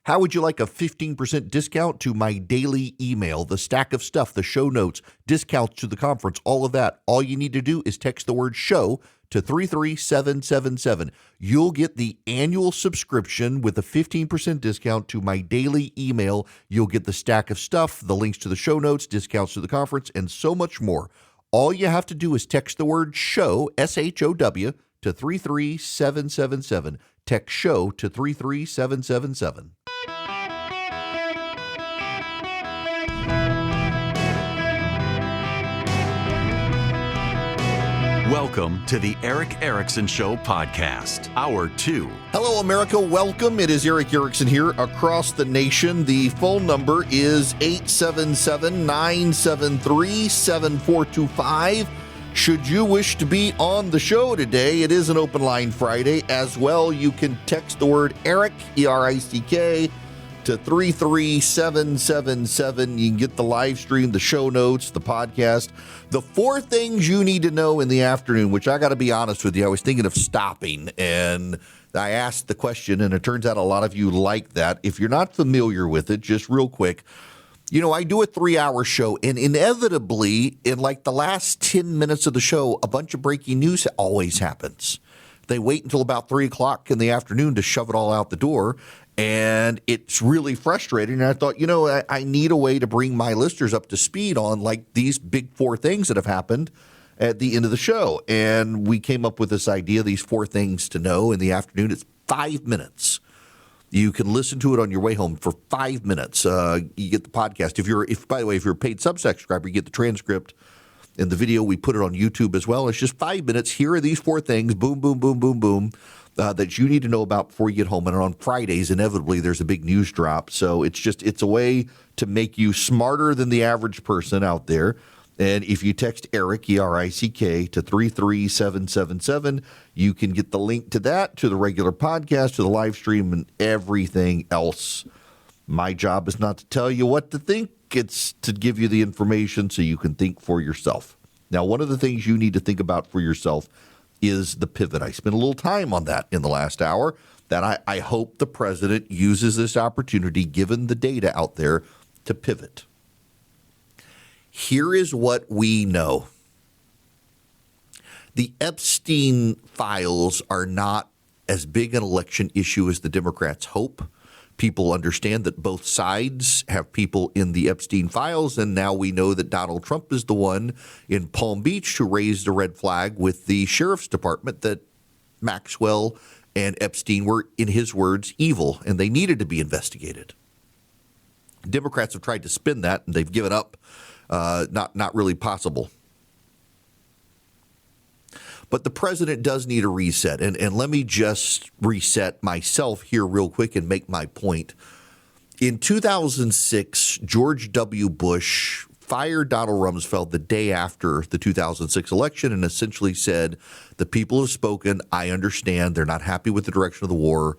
How would you like a 15% discount to my daily email, the stack of stuff, the show notes, discounts to the conference, all of that? All you need to do is text the word show to 33777. You'll get the annual subscription with a 15% discount to my daily email. You'll get the stack of stuff, the links to the show notes, discounts to the conference, and so much more. All you have to do is text the word show, SHOW, to 33777. Text show to 33777. Welcome to the Eric Erickson Show podcast, Hour 2. Hello, America. Welcome. It is Eric Erickson here across the nation. The phone number is 877-973-7425. Should you wish to be on the show today, it is an open line Friday. As well, you can text the word Eric, E-R-I-C-K, to 33777. You can get the live stream, the show notes, the podcast. The 4 things you need to know in the afternoon, which I got to be honest with you, I was thinking of stopping, and I asked the question, and it turns out a lot of you like that. If you're not familiar with it, just real quick, you know, I do a 3-hour show, and inevitably, in like the last 10 minutes of the show, a bunch of breaking news always happens. They wait until about 3 o'clock in the afternoon to shove it all out the door, and it's really frustrating. And I thought, you know, I need a way to bring my listeners up to speed on like these big 4 things that have happened at the end of the show. And we came up with this idea, these 4 things to know in the afternoon. It's 5 minutes. You can listen to it on your way home for 5 minutes. You get the podcast. By the way, if you're a paid subscriber, you get the transcript and the video. We put it on YouTube as well. It's just 5 minutes. Here are these 4 things. Boom, boom, boom, boom, boom. That you need to know about before you get home. And on Fridays, inevitably, there's a big news drop. So it's a way to make you smarter than the average person out there. And if you text Eric, E-R-I-C-K, to 33777, you can get the link to that, to the regular podcast, to the live stream, and everything else. My job is not to tell you what to think. It's to give you the information so you can think for yourself. Now, one of the things you need to think about for yourself is the pivot. I spent a little time on that in the last hour, that I hope the president uses this opportunity, given the data out there, to pivot. Here is what we know. The Epstein files are not as big an election issue as the Democrats hope. People understand that both sides have people in the Epstein files, and now we know that Donald Trump is the one in Palm Beach who raised a red flag with the sheriff's department that Maxwell and Epstein were, in his words, evil, and they needed to be investigated. Democrats have tried to spin that, and they've given up. Not really possible. But the president does need a reset. And let me just reset myself here real quick and make my point. In 2006, George W. Bush fired Donald Rumsfeld the day after the 2006 election and essentially said, the people have spoken. I understand. They're not happy with the direction of the war.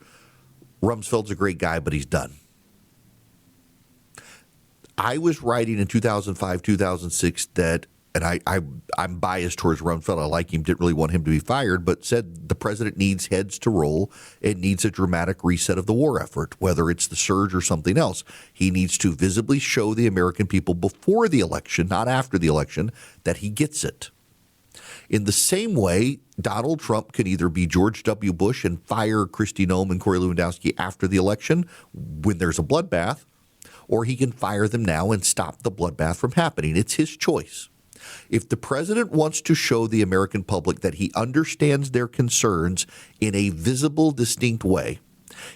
Rumsfeld's a great guy, but he's done. I was writing in 2005, 2006 that, and I'm biased towards Rumsfeld. I like him, didn't really want him to be fired, but said the president needs heads to roll. It needs a dramatic reset of the war effort, whether it's the surge or something else. He needs to visibly show the American people before the election, not after the election, that he gets it. In the same way, Donald Trump can either be George W. Bush and fire Kristi Noem and Corey Lewandowski after the election when there's a bloodbath, or he can fire them now and stop the bloodbath from happening. It's his choice. If the president wants to show the American public that he understands their concerns in a visible, distinct way,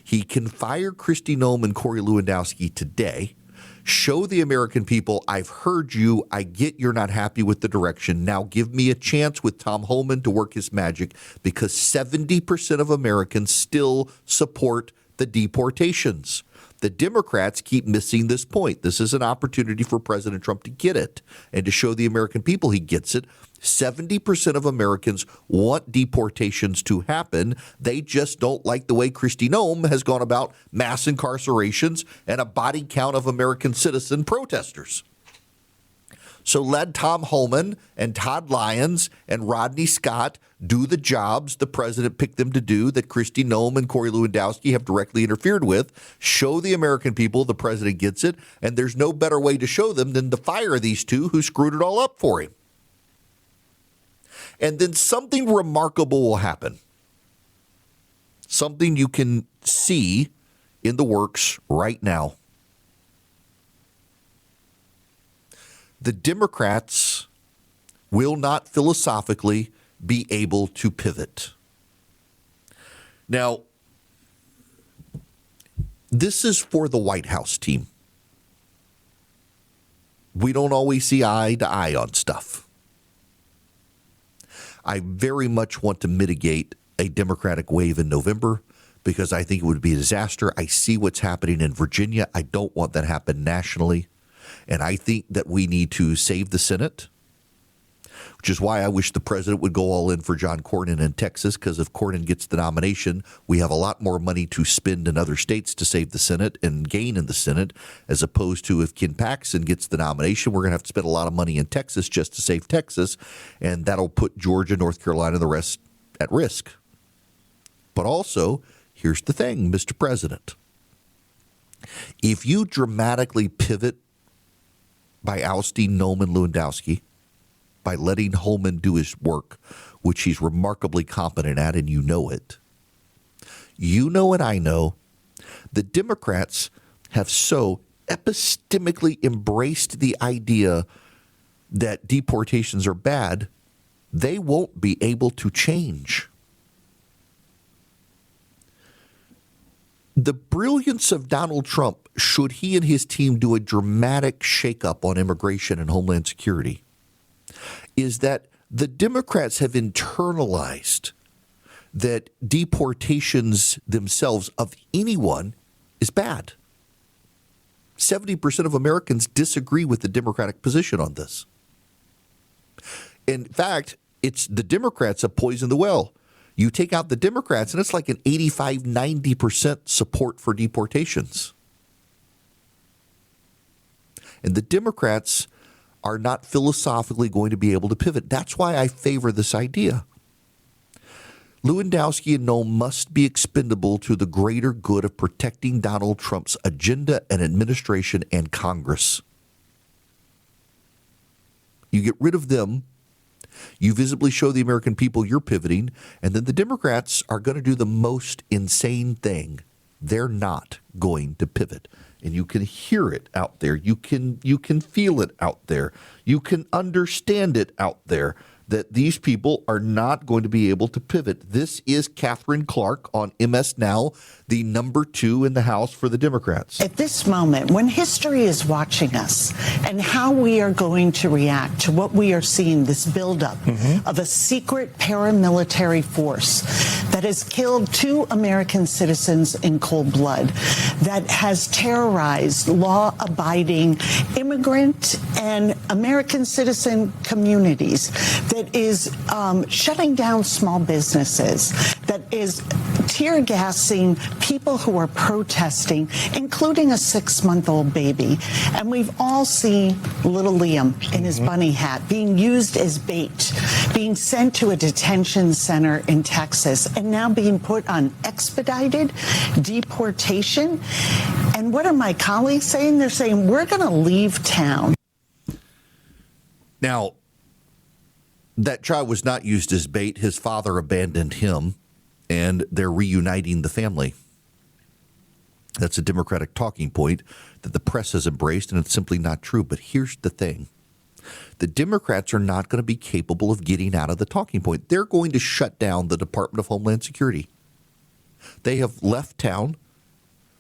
he can fire Kristi Noem and Corey Lewandowski today, show the American people, I've heard you, I get you're not happy with the direction, now give me a chance with Tom Homan to work his magic, because 70% of Americans still support the deportations. The Democrats keep missing this point. This is an opportunity for President Trump to get it and to show the American people he gets it. 70% of Americans want deportations to happen. They just don't like the way Kristi Noem has gone about mass incarcerations and a body count of American citizen protesters. So let Tom Homan and Todd Lyons and Rodney Scott do the jobs the president picked them to do that Kristi Noem and Corey Lewandowski have directly interfered with. Show the American people the president gets it, and there's no better way to show them than to fire these two who screwed it all up for him. And then something remarkable will happen. Something you can see in the works right now. The Democrats will not philosophically be able to pivot. Now, this is for the White House team. We don't always see eye to eye on stuff. I very much want to mitigate a Democratic wave in November because I think it would be a disaster. I see what's happening in Virginia. I don't want that to happen nationally. And I think that we need to save the Senate, which is why I wish the president would go all in for John Cornyn in Texas, because if Cornyn gets the nomination, we have a lot more money to spend in other states to save the Senate and gain in the Senate, as opposed to if Ken Paxton gets the nomination, we're going to have to spend a lot of money in Texas just to save Texas, and that'll put Georgia, North Carolina, and the rest at risk. But also, here's the thing, Mr. President. If you dramatically pivot by ousting Noem and Lewandowski, by letting Holman do his work, which he's remarkably competent at, and you know it. You know and I know the Democrats have so epistemically embraced the idea that deportations are bad, they won't be able to change. The brilliance of Donald Trump, should he and his team do a dramatic shakeup on immigration and homeland security, is that the Democrats have internalized that deportations themselves of anyone is bad. 70% of Americans disagree with the Democratic position on this. In fact, it's the Democrats that poison the well. You take out the Democrats, and it's like an 85-90% support for deportations. And the Democrats are not philosophically going to be able to pivot. That's why I favor this idea. Lewandowski and Noem must be expendable to the greater good of protecting Donald Trump's agenda and administration and Congress. You get rid of them, you visibly show the American people you're pivoting, and then the Democrats are going to do the most insane thing. They're not going to pivot. And you can hear it out there. You can feel it out there. You can understand it out there that these people are not going to be able to pivot. This is Catherine Clark on MS Now, the number 2 in the House for the Democrats. At this moment, when history is watching us and how we are going to react to what we are seeing, this buildup of a secret paramilitary force that has killed 2 American citizens in cold blood, that has terrorized law-abiding immigrant and American citizen communities, that is shutting down small businesses, that is tear gassing people who are protesting, including a 6-month-old baby. And we've all seen little Liam in his bunny hat being used as bait, being sent to a detention center in Texas, and now being put on expedited deportation. And what are my colleagues saying? They're saying, we're going to leave town. Now, that child was not used as bait. His father abandoned him, and they're reuniting the family. That's a Democratic talking point that the press has embraced, and it's simply not true. But here's the thing. The Democrats are not going to be capable of getting out of the talking point. They're going to shut down the Department of Homeland Security. They have left town.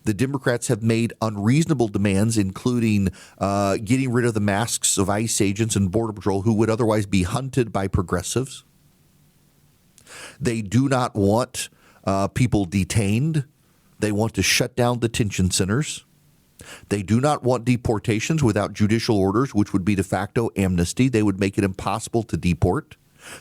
The Democrats have made unreasonable demands, including getting rid of the masks of ICE agents and Border Patrol who would otherwise be hunted by progressives. They do not want people detained. They want to shut down detention centers. They do not want deportations without judicial orders, which would be de facto amnesty. They would make it impossible to deport.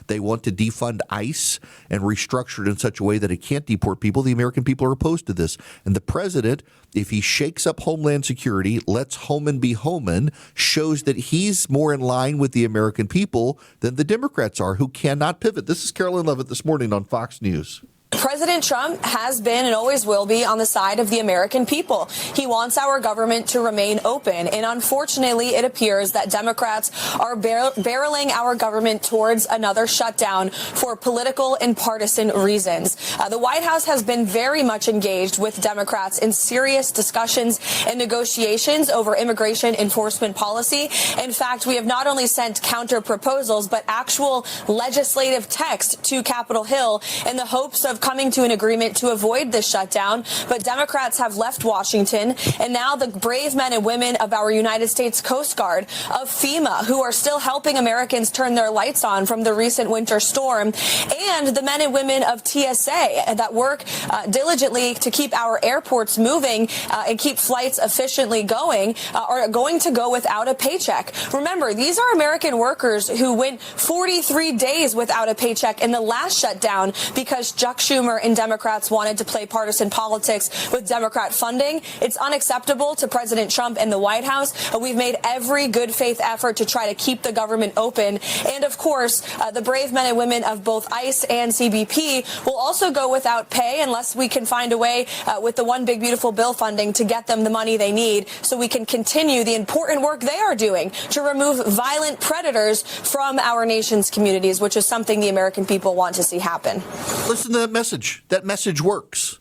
They want to defund ICE and restructure it in such a way that it can't deport people. The American people are opposed to this. And the president, if he shakes up Homeland Security, lets Homan be Homan, shows that he's more in line with the American people than the Democrats are, who cannot pivot. This is Carolyn Levitt this morning on Fox News. President Trump has been and always will be on the side of the American people. He wants our government to remain open. And unfortunately, it appears that Democrats are barreling our government towards another shutdown for political and partisan reasons. The White House has been very much engaged with Democrats in serious discussions and negotiations over immigration enforcement policy. In fact, we have not only sent counter proposals, but actual legislative text to Capitol Hill in the hopes of coming to an agreement to avoid this shutdown. But Democrats have left Washington, and now the brave men and women of our United States Coast Guard, of FEMA, who are still helping Americans turn their lights on from the recent winter storm, and the men and women of TSA that work diligently to keep our airports moving and keep flights efficiently going, are going to go without a paycheck. Remember, these are American workers who went 43 days without a paycheck in the last shutdown because Chuck Schumer and Democrats wanted to play partisan politics with Democrat funding. It's unacceptable to President Trump and the White House. We've made every good faith effort to try to keep the government open. And of course, the brave men and women of both ICE and CBP will also go without pay unless we can find a way with the One Big Beautiful Bill funding to get them the money they need so we can continue the important work they are doing to remove violent predators from our nation's communities, which is something the American people want to see happen. Listen to that message. That message works.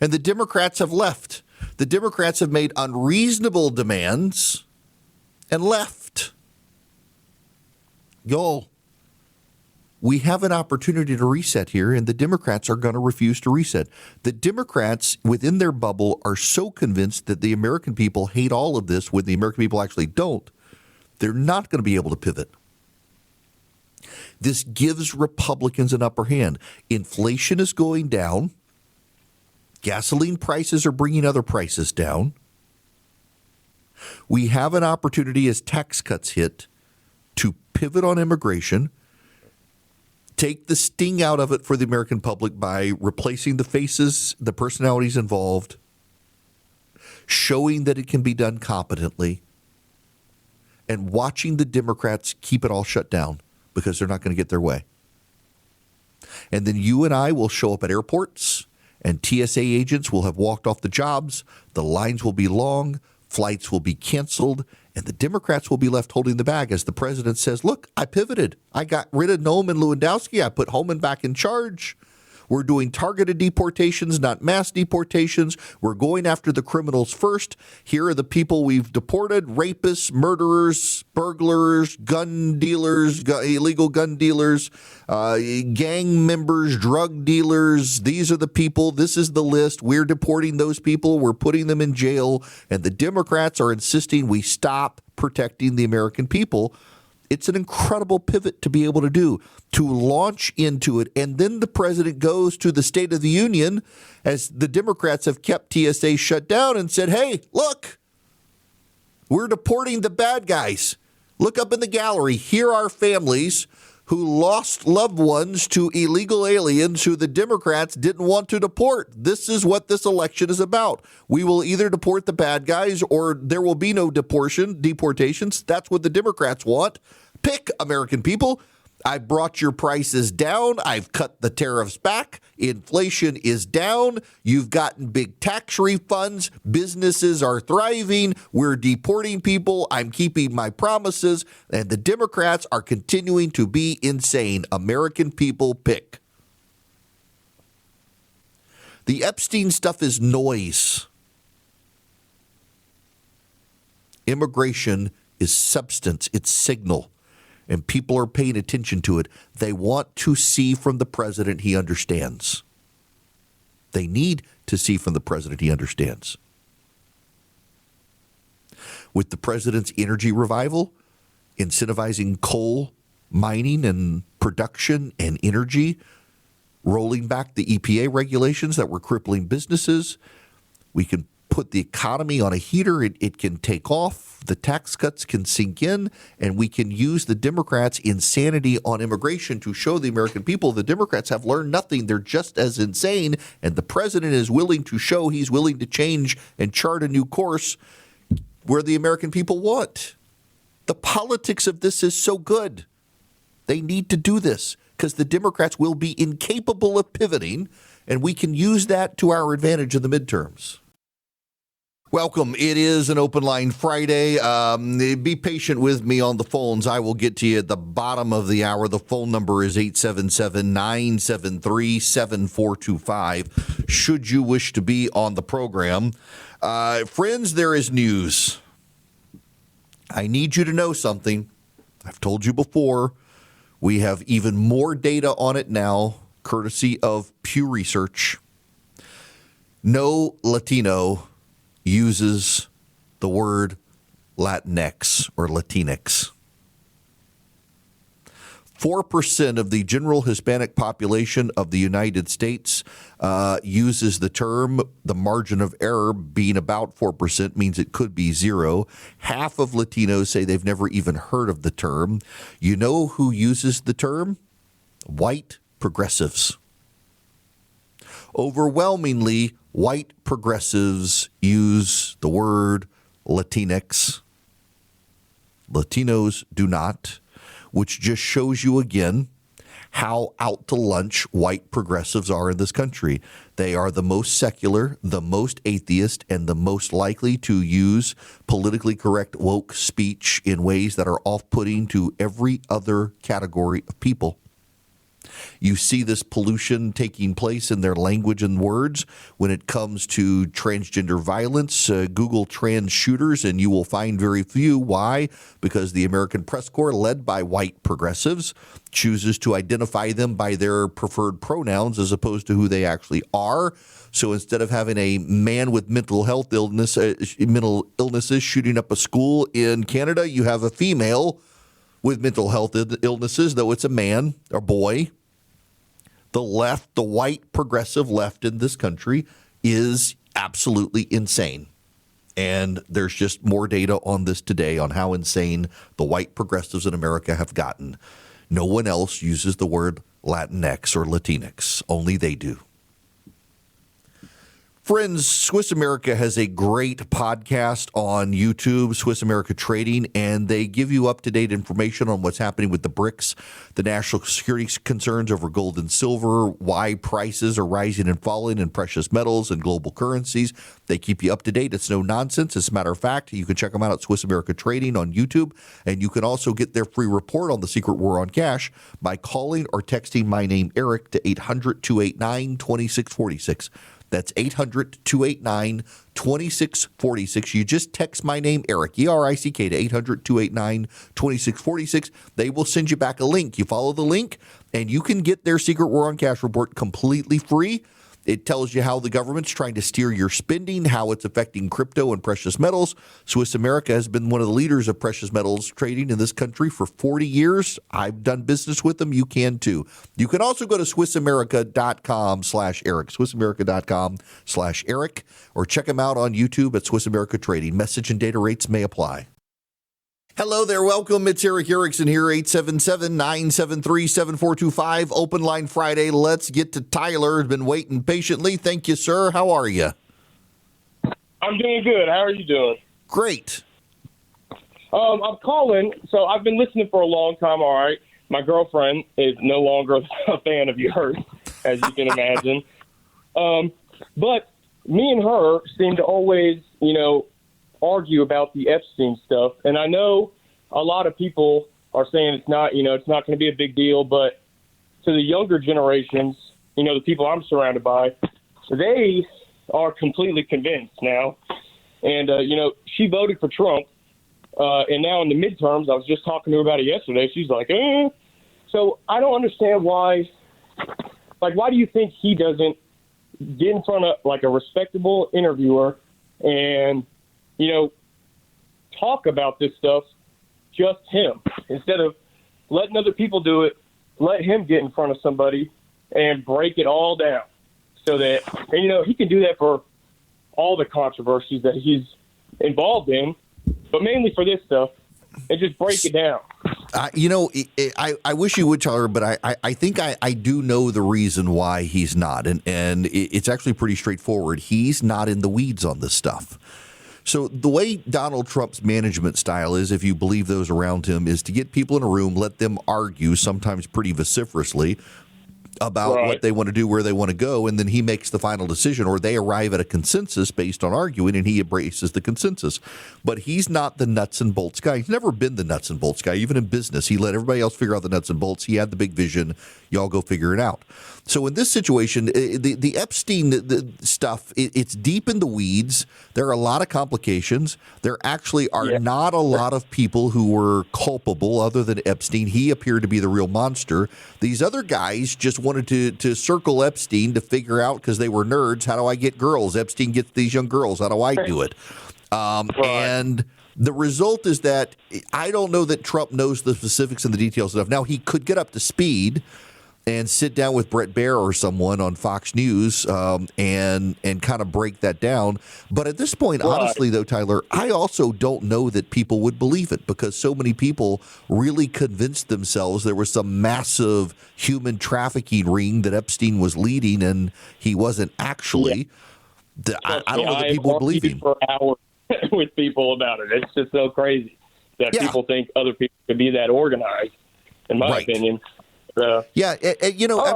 And the Democrats have left. The Democrats have made unreasonable demands and left. Y'all, we have an opportunity to reset here, and the Democrats are going to refuse to reset. The Democrats within their bubble are so convinced that the American people hate all of this when the American people actually don't. They're not going to be able to pivot. This gives Republicans an upper hand. Inflation is going down. Gasoline prices are bringing other prices down. We have an opportunity as tax cuts hit to pivot on immigration, take the sting out of it for the American public by replacing the faces, the personalities involved, showing that it can be done competently, and watching the Democrats keep it all shut down because they're not going to get their way. And then you and I will show up at airports, and TSA agents will have walked off the jobs. The lines will be long. Flights will be canceled. And the Democrats will be left holding the bag as the president says, look, I pivoted. I got rid of Noam and Lewandowski. I put Homan back in charge. We're doing targeted deportations, not mass deportations. We're going after the criminals first. Here are the people we've deported: rapists, murderers, burglars, gun dealers, illegal gun dealers, gang members, drug dealers. These are the people. This is the list. We're deporting those people. We're putting them in jail. And the Democrats are insisting we stop protecting the American people. It's an incredible pivot to be able to do, to launch into it. And then the president goes to the State of the Union, as the Democrats have kept TSA shut down, and said, hey, look, we're deporting the bad guys. Look up in the gallery. Here are families who lost loved ones to illegal aliens who the Democrats didn't want to deport. This is what this election is about. We will either deport the bad guys or there will be no deportations. That's what the Democrats want. Pick, American people. I've brought your prices down. I've cut the tariffs back. Inflation is down. You've gotten big tax refunds. Businesses are thriving. We're deporting people. I'm keeping my promises. And the Democrats are continuing to be insane. American people, pick. The Epstein stuff is noise. Immigration is substance. It's signal. And people are paying attention to it. They want to see from the president he understands. They need to see from the president he understands. With the president's energy revival, incentivizing coal mining and production and energy, rolling back the EPA regulations that were crippling businesses, we can put the economy on a heater. It can take off. The tax cuts can sink in, and we can use the Democrats' insanity on immigration to show the American people the Democrats have learned nothing. They're just as insane, and the president is willing to show he's willing to change and chart a new course where the American people want. The politics of this is so good. They need to do this because the Democrats will be incapable of pivoting, and we can use that to our advantage in the midterms. Welcome. It is an Open Line Friday. Be patient with me on the phones. I will get to you at the bottom of the hour. The phone number is 877-973-7425. Should you wish to be on the program. Friends, there is news. I need you to know something. I've told you before. We have even more data on it now, courtesy of Pew Research. No Latino uses the word Latinx or Latinx. 4% of the general Hispanic population of the United States uses the term. The margin of error being about 4% means it could be zero. Half of Latinos say they've never even heard of the term. You know who uses the term? White progressives. Overwhelmingly, white progressives use the word Latinx. Latinos do not, which just shows you again how out to lunch white progressives are in this country. They are the most secular, the most atheist, and the most likely to use politically correct woke speech in ways that are off-putting to every other category of people. You see this pollution taking place in their language and words when it comes to transgender violence. Google trans shooters, and you will find very few. Why? Because the American Press Corps, led by white progressives, chooses to identify them by their preferred pronouns as opposed to who they actually are. So instead of having a man with mental illnesses shooting up a school in Canada, you have a female with mental health illnesses, though it's a man or boy. The left, the white progressive left in this country is absolutely insane. And there's just more data on this today on how insane the white progressives in America have gotten. No one else uses the word Latinx or Latinx. Only they do. Friends, Swiss America has a great podcast on YouTube, Swiss America Trading, and they give you up-to-date information on what's happening with the BRICS, the national security concerns over gold and silver, why prices are rising and falling in precious metals and global currencies. They keep you up to date. It's no nonsense. As a matter of fact, you can check them out at Swiss America Trading on YouTube, and you can also get their free report on the secret war on cash by calling or texting my name, Eric, to 800-289-2646. That's 800-289-2646. You just text my name, Eric, E-R-I-C-K, to 800-289-2646. They will send you back a link. You follow the link, and you can get their Secret War on Cash report completely free. It tells you how the government's trying to steer your spending, how it's affecting crypto and precious metals. Swiss America has been one of the leaders of precious metals trading in this country for 40 years. I've done business with them. You can too. You can also go to SwissAmerica.com/Eric, SwissAmerica.com/Eric, or check them out on YouTube at Swiss America Trading. Message and data rates may apply. Hello there. Welcome. It's Eric Erickson here, 877-973-7425. Open Line Friday. Let's get to Tyler. Has been waiting patiently. Thank you, sir. How are you? I'm doing good. How are you doing? Great. I'm calling. So I've been listening for a long time, all right. My girlfriend is no longer a fan of yours, as you can imagine. But me and her seem to always, argue about the Epstein stuff. And I know a lot of people are saying it's not going to be a big deal, but to the younger generations, the people I'm surrounded by, they are completely convinced now. And, she voted for Trump. And now in the midterms, I was just talking to her about it yesterday. She's like, So I don't understand why do you think he doesn't get in front of a respectable interviewer and, talk about this stuff, just him, instead of letting other people do it. Let him get in front of somebody and break it all down so that, he can do that for all the controversies that he's involved in, but mainly for this stuff, and just break it down. I wish you would, Tyler, but I think I do know the reason why he's not, and it's actually pretty straightforward. He's not in the weeds on this stuff. So the way Donald Trump's management style is, if you believe those around him, is to get people in a room, let them argue, sometimes pretty vociferously, about what they want to do, where they want to go, and then he makes the final decision, or they arrive at a consensus based on arguing, and he embraces the consensus. But he's not the nuts and bolts guy. He's never been the nuts and bolts guy, even in business. He let everybody else figure out the nuts and bolts. He had the big vision. Y'all go figure it out. So in this situation, the Epstein stuff, it's deep in the weeds. There are a lot of complications. There actually are not a lot of people who were culpable other than Epstein. He appeared to be the real monster. These other guys just wanted to circle Epstein to figure out, because they were nerds, how do I get girls? Epstein gets these young girls. How do I do it? And the result is that I don't know that Trump knows the specifics and the details enough. Now, he could get up to speed and sit down with Brett Baer or someone on Fox News and kind of break that down. But at this point, honestly, though, Tyler, I also don't know that people would believe it, because so many people really convinced themselves there was some massive human trafficking ring that Epstein was leading, and he wasn't actually. I don't know that people would believe him. For hours with people about it. It's just so crazy that people think other people could be that organized, in my opinion. I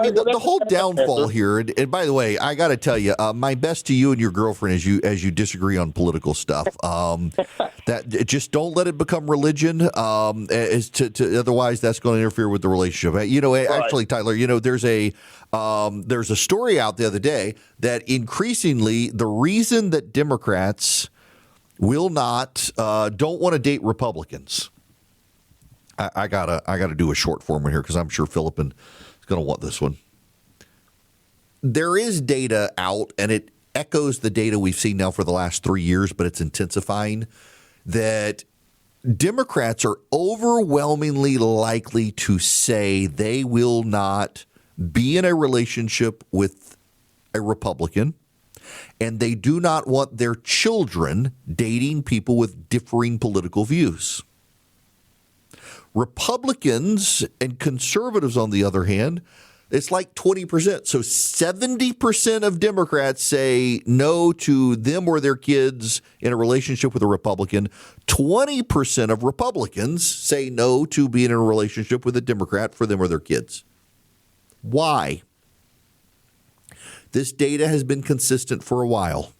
mean, the whole downfall here, and by the way, I got to tell you, my best to you and your girlfriend as you disagree on political stuff. That just don't let it become religion. Otherwise, that's going to interfere with the relationship. Actually, Tyler, there's a story out the other day that increasingly the reason that Democrats will not don't want to date Republicans. I gotta do a short form here, because I'm sure Philip is going to want this one. There is data out, and it echoes the data we've seen now for the last 3 years, but it's intensifying, that Democrats are overwhelmingly likely to say they will not be in a relationship with a Republican, and they do not want their children dating people with differing political views. Republicans and conservatives, on the other hand, it's like 20%. So 70% of Democrats say no to them or their kids in a relationship with a Republican. 20% of Republicans say no to being in a relationship with a Democrat for them or their kids. Why? This data has been consistent for a while.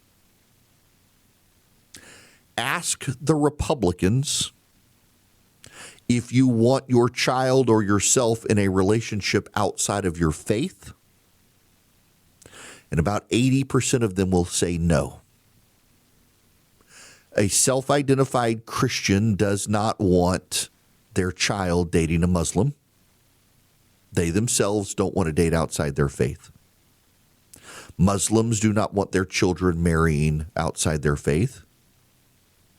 Ask the Republicans if you want your child or yourself in a relationship outside of your faith, and about 80% of them will say no. A self-identified Christian does not want their child dating a Muslim. They themselves don't want to date outside their faith. Muslims do not want their children marrying outside their faith.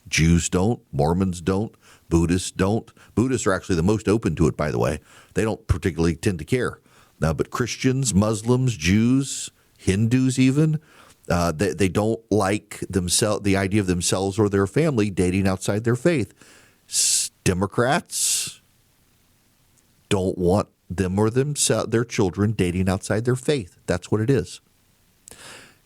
Jews don't. Mormons don't. Buddhists don't. Buddhists are actually the most open to it, by the way. They don't particularly tend to care. But Christians, Muslims, Jews, Hindus even, they don't like the idea of themselves or their family dating outside their faith. Democrats don't want them or their children dating outside their faith. That's what it is.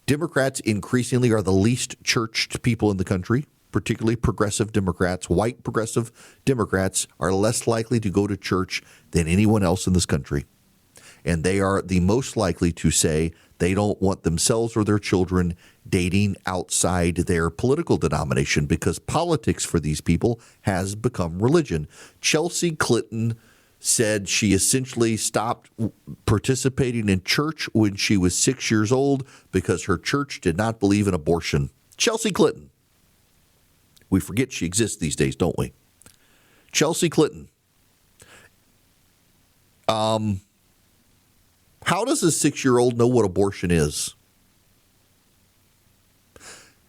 Democrats increasingly are the least churched people in the country. Particularly progressive Democrats, white progressive Democrats, are less likely to go to church than anyone else in this country. And they are the most likely to say they don't want themselves or their children dating outside their political denomination, because politics for these people has become religion. Chelsea Clinton said she essentially stopped participating in church when she was 6 years old because her church did not believe in abortion. Chelsea Clinton. We forget she exists these days, don't we? Chelsea Clinton. How does a 6-year-old know what abortion is?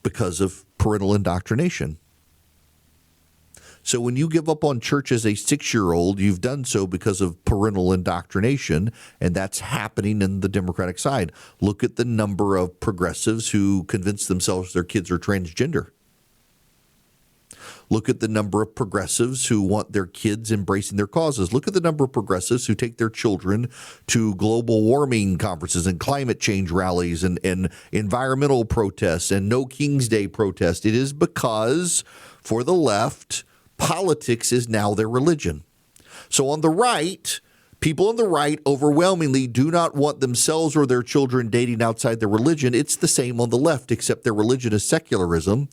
Because of parental indoctrination. So when you give up on church as a 6-year-old, you've done so because of parental indoctrination, and that's happening in the Democratic side. Look at the number of progressives who convince themselves their kids are transgender. Look at the number of progressives who want their kids embracing their causes. Look at the number of progressives who take their children to global warming conferences and climate change rallies and environmental protests and No King's Day protests. It is because, for the left, politics is now their religion. So on the right, people on the right overwhelmingly do not want themselves or their children dating outside their religion. It's the same on the left, except their religion is secularism,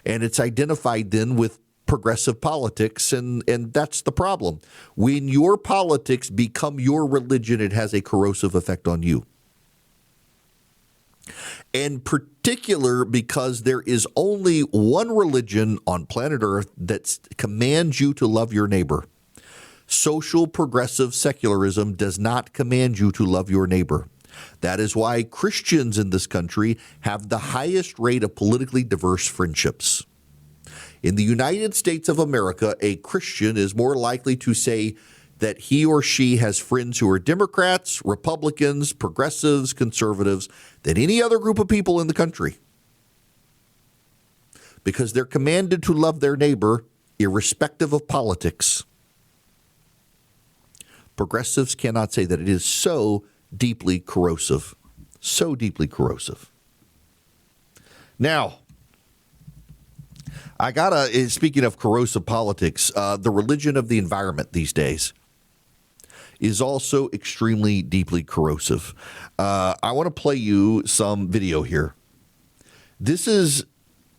and it's identified then with progressive politics, and that's the problem. When your politics become your religion, it has a corrosive effect on you. In particular, because there is only one religion on planet Earth that commands you to love your neighbor. Social progressive secularism does not command you to love your neighbor. That is why Christians in this country have the highest rate of politically diverse friendships. In the United States of America, a Christian is more likely to say that he or she has friends who are Democrats, Republicans, progressives, conservatives than any other group of people in the country, because they're commanded to love their neighbor irrespective of politics. Progressives cannot say that. It is so deeply corrosive, so deeply corrosive. Now, speaking of corrosive politics, the religion of the environment these days is also extremely deeply corrosive. I want to play you some video here. This is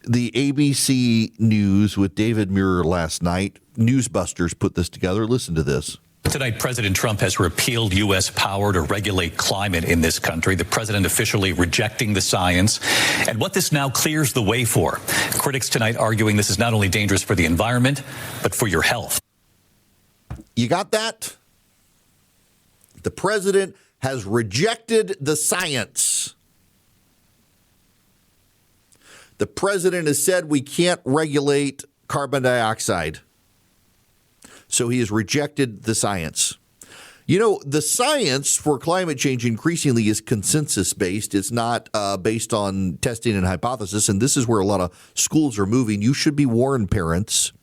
the ABC News with David Muir last night. Newsbusters put this together. Listen to this. Tonight, President Trump has repealed U.S. power to regulate climate in this country, the president officially rejecting the science. And what this now clears the way for. Critics tonight arguing this is not only dangerous for the environment, but for your health. You got that? The president has rejected the science. The president has said we can't regulate carbon dioxide. So he has rejected the science. You know, the science for climate change increasingly is consensus-based. It's not based on testing and hypothesis, and this is where a lot of schools are moving. You should be warned, parents,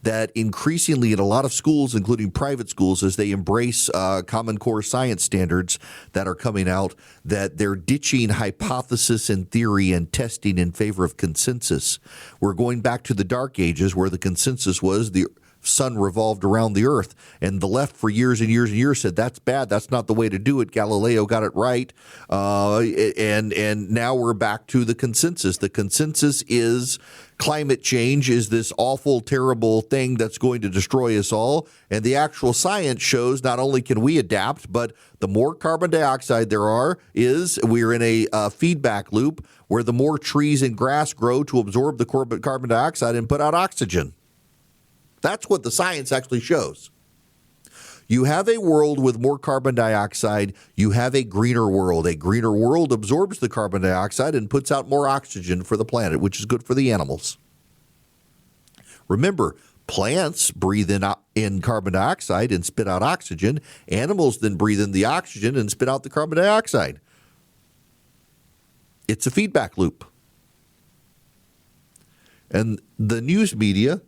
that increasingly in a lot of schools, including private schools, as they embrace Common Core science standards that are coming out, that they're ditching hypothesis and theory and testing in favor of consensus. We're going back to the Dark Ages where the consensus was the sun revolved around the earth, and the left for years and years and years said that's bad, that's not the way to do it. Galileo got it right, and now we're back to the consensus. The consensus is climate change is this awful, terrible thing that's going to destroy us all, and the actual science shows not only can we adapt, but the more carbon dioxide there is we're in a feedback loop where the more trees and grass grow to absorb the carbon dioxide and put out oxygen. That's what the science actually shows. You have a world with more carbon dioxide. You have a greener world. A greener world absorbs the carbon dioxide and puts out more oxygen for the planet, which is good for the animals. Remember, plants breathe in carbon dioxide and spit out oxygen. Animals then breathe in the oxygen and spit out the carbon dioxide. It's a feedback loop. And the news media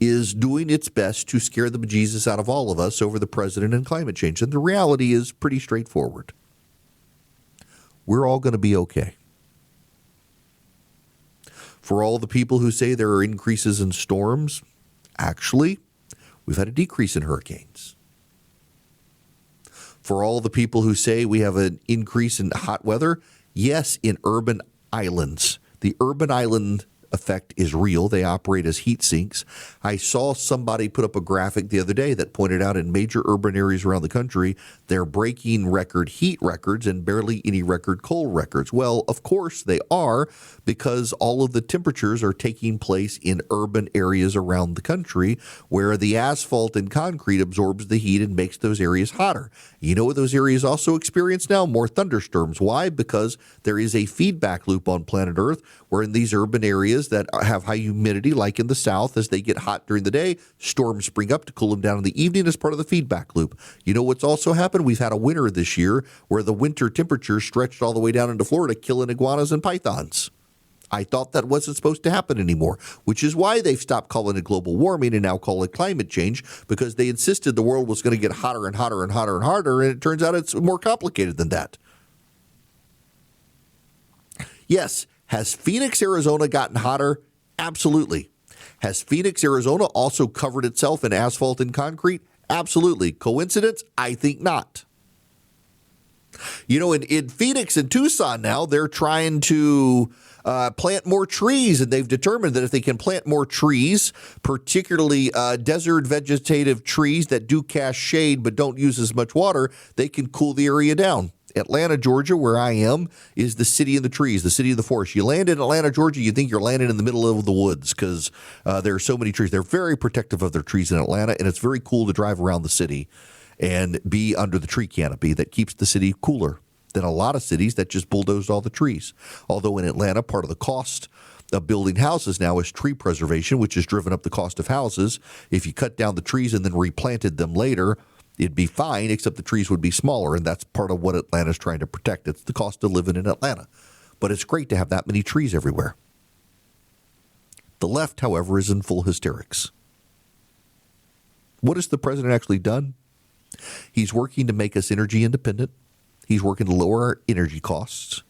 is doing its best to scare the bejesus out of all of us over the president and climate change. And the reality is pretty straightforward. We're all going to be okay. For all the people who say there are increases in storms, actually, we've had a decrease in hurricanes. For all the people who say we have an increase in hot weather, yes, in urban islands. The urban island effect is real. They operate as heat sinks. I saw somebody put up a graphic the other day that pointed out in major urban areas around the country, they're breaking record heat records and barely any record cold records. Well, of course they are, because all of the temperatures are taking place in urban areas around the country where the asphalt and concrete absorbs the heat and makes those areas hotter. You know what those areas also experience now? More thunderstorms. Why? Because there is a feedback loop on planet Earth where in these urban areas, areas that have high humidity, like in the south, as they get hot during the day, storms spring up to cool them down in the evening as part of the feedback loop. You know what's also happened? We've had a winter this year where the winter temperature stretched all the way down into Florida, killing iguanas and pythons. I thought that wasn't supposed to happen anymore, which is why they've stopped calling it global warming and now call it climate change, because they insisted the world was going to get hotter and hotter and hotter and hotter, and it turns out it's more complicated than that. Yes, has Phoenix, Arizona gotten hotter? Absolutely. Has Phoenix, Arizona also covered itself in asphalt and concrete? Absolutely. Coincidence? I think not. You know, in Phoenix and Tucson now, they're trying to plant more trees, and they've determined that if they can plant more trees, particularly desert vegetative trees that do cast shade but don't use as much water, they can cool the area down. Atlanta, Georgia, where I am, is the city of the trees, the city of the forest. You land in Atlanta, Georgia, you think you're landing in the middle of the woods because there are so many trees. They're very protective of their trees in Atlanta, and it's very cool to drive around the city and be under the tree canopy that keeps the city cooler than a lot of cities that just bulldozed all the trees. Although in Atlanta, part of the cost of building houses now is tree preservation, which has driven up the cost of houses. If you cut down the trees and then replanted them later, it'd be fine, except the trees would be smaller, and that's part of what Atlanta's trying to protect. It's the cost of living in Atlanta. But it's great to have that many trees everywhere. The left, however, is in full hysterics. What has the president actually done? He's working to make us energy independent. He's working to lower our energy costs.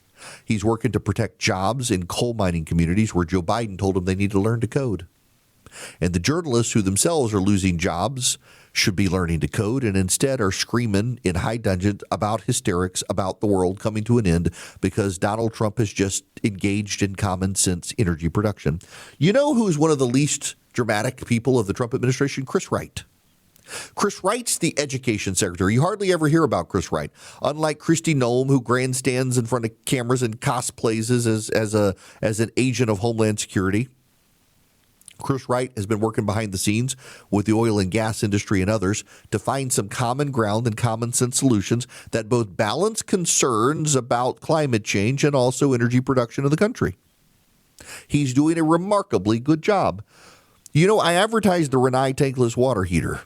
He's working to protect jobs in coal mining communities where Joe Biden told them they need to learn to code. And the journalists who themselves are losing jobs should be learning to code, and instead are screaming in high dudgeon about hysterics about the world coming to an end because Donald Trump has just engaged in common sense energy production. You know who's one of the least dramatic people of the Trump administration? Chris Wright. Chris Wright's the education secretary. You hardly ever hear about Chris Wright. Unlike Kristi Noem, who grandstands in front of cameras and cosplays as an agent of Homeland Security, Chris Wright has been working behind the scenes with the oil and gas industry and others to find some common ground and common sense solutions that both balance concerns about climate change and also energy production of the country. He's doing a remarkably good job. You know, I advertised the Rinnai tankless water heater.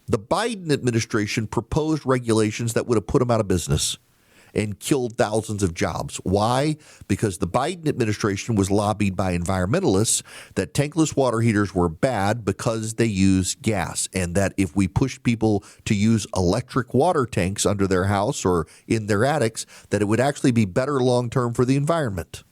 The Biden administration proposed regulations that would have put him out of business and killed thousands of jobs. Why? Because the Biden administration was lobbied by environmentalists that tankless water heaters were bad because they use gas, and that if we pushed people to use electric water tanks under their house or in their attics, that it would actually be better long-term for the environment.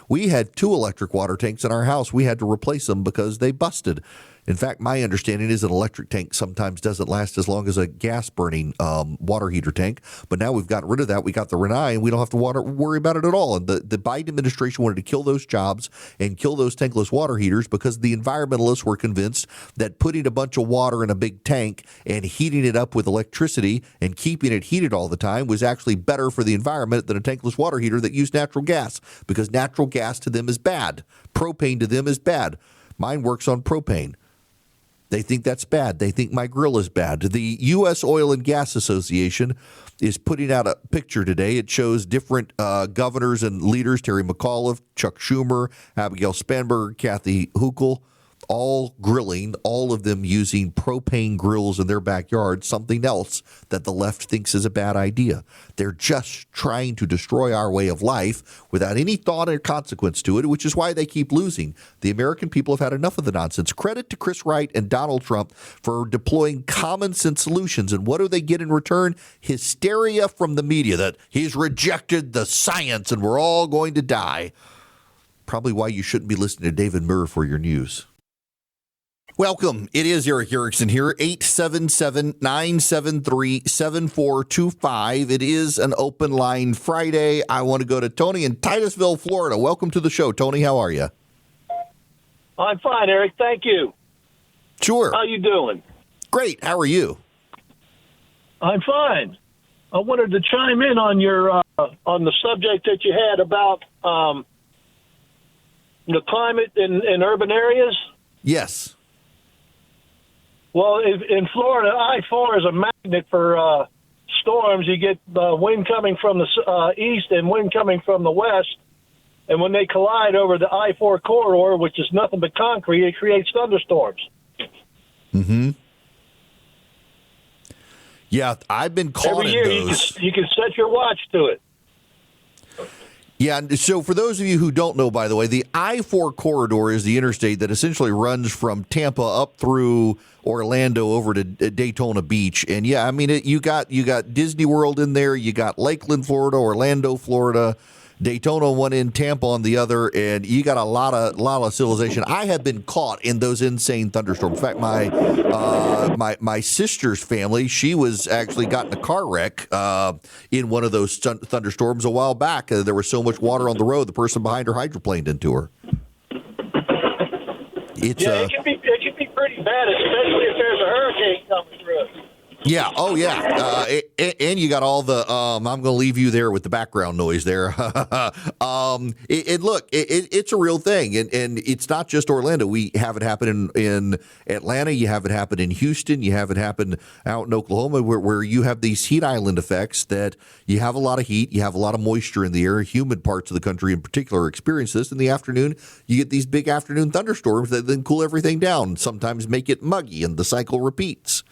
We had 2 electric water tanks in our house. We had to replace them because they busted. In fact, my understanding is an electric tank sometimes doesn't last as long as a gas-burning water heater tank. But now we've gotten rid of that. We got the Rinnai, and we don't have to worry about it at all. And the Biden administration wanted to kill those jobs and kill those tankless water heaters because the environmentalists were convinced that putting a bunch of water in a big tank and heating it up with electricity and keeping it heated all the time was actually better for the environment than a tankless water heater that used natural gas, because natural gas to them is bad. Propane to them is bad. Mine works on propane. They think that's bad. They think my grill is bad. The U.S. Oil and Gas Association is putting out a picture today. It shows different governors and leaders, Terry McAuliffe, Chuck Schumer, Abigail Spanberger, Kathy Hochul, all grilling, all of them using propane grills in their backyard, something else that the left thinks is a bad idea. They're just trying to destroy our way of life without any thought or consequence to it, which is why they keep losing. The American people have had enough of the nonsense. Credit to Chris Wright and Donald Trump for deploying common sense solutions. And what do they get in return? Hysteria from the media that he's rejected the science and we're all going to die. Probably why you shouldn't be listening to David Muir for your news. Welcome. It is Eric Erickson here, 877-973-7425. It is an open line Friday. I want to go to Tony in Titusville, Florida. Welcome to the show. Tony, how are you? I'm fine, Eric. Thank you. Sure. How you doing? Great. How are you? I'm fine. I wanted to chime in on your on the subject that you had about the climate in urban areas. Yes. Well, in Florida, I-4 is a magnet for storms. You get wind coming from the east and wind coming from the west. And when they collide over the I-4 corridor, which is nothing but concrete, it creates thunderstorms. Mm-hmm. Yeah, I've been caught Every year in those. you can set your watch to it. Yeah, so for those of you who don't know, by the way, the I-4 corridor is the interstate that essentially runs from Tampa up through Orlando over to Daytona Beach. And yeah, I mean, you got Disney World in there, you got Lakeland, Florida, Orlando, Florida, Daytona on one end, Tampa on the other, and you got a lot of civilization. I have been caught in those insane thunderstorms. In fact, my sister's family, she was actually got in a car wreck in one of those thunderstorms a while back. There was so much water on the road, the person behind her hydroplaned into her. It can be pretty bad, especially if there's a hurricane coming through. Yeah. Oh, yeah. And you got all the. I'm going to leave you there with the background noise there. It's a real thing, and it's not just Orlando. We have it happen in Atlanta. You have it happen in Houston. You have it happen out in Oklahoma, where you have these heat island effects that you have a lot of heat, you have a lot of moisture in the air. Humid parts of the country, in particular, experience this. In the afternoon, you get these big afternoon thunderstorms that then cool everything down. Sometimes make it muggy, and the cycle repeats.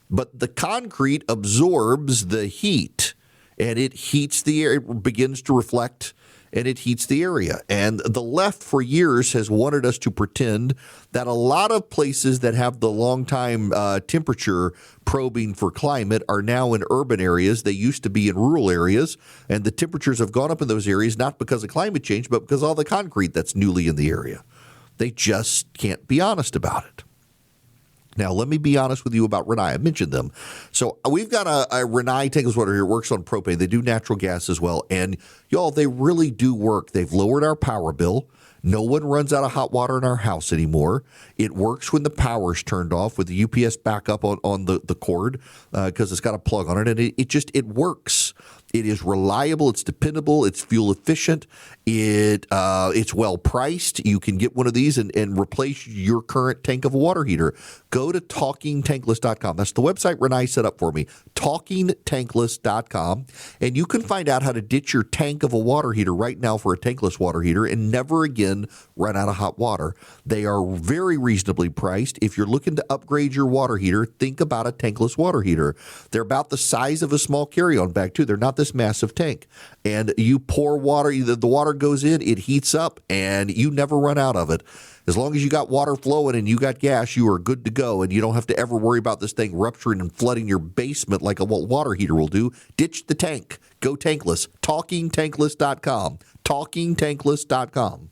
But the concrete absorbs the heat, and it heats the air. It begins to reflect, and it heats the area. And the left for years has wanted us to pretend that a lot of places that have the long time temperature probing for climate are now in urban areas. They used to be in rural areas, and the temperatures have gone up in those areas, not because of climate change, but because of all the concrete that's newly in the area. They just can't be honest about it. Now, let me be honest with you about Renai. I mentioned them. So we've got a Renai tankless water here. It works on propane. They do natural gas as well. And, y'all, they really do work. They've lowered our power bill. No one runs out of hot water in our house anymore. It works when the power's turned off with the UPS backup on the cord because it's got a plug on it. And it works. It is reliable. It's dependable. It's fuel efficient. It's well priced. You can get one of these and replace your current tank of a water heater. Go to TalkingTankless.com. That's the website Renai set up for me. TalkingTankless.com. And you can find out how to ditch your tank of a water heater right now for a tankless water heater and never again run out of hot water. They are very reasonably priced. If you're looking to upgrade your water heater, think about a tankless water heater. They're about the size of a small carry-on bag, too. They're not this massive tank. And you pour water, the water goes in, it heats up, and you never run out of it. As long as you got water flowing and you got gas, you are good to go, and you don't have to ever worry about this thing rupturing and flooding your basement like a water heater will do. Ditch the tank. Go tankless. TalkingTankless.com. TalkingTankless.com.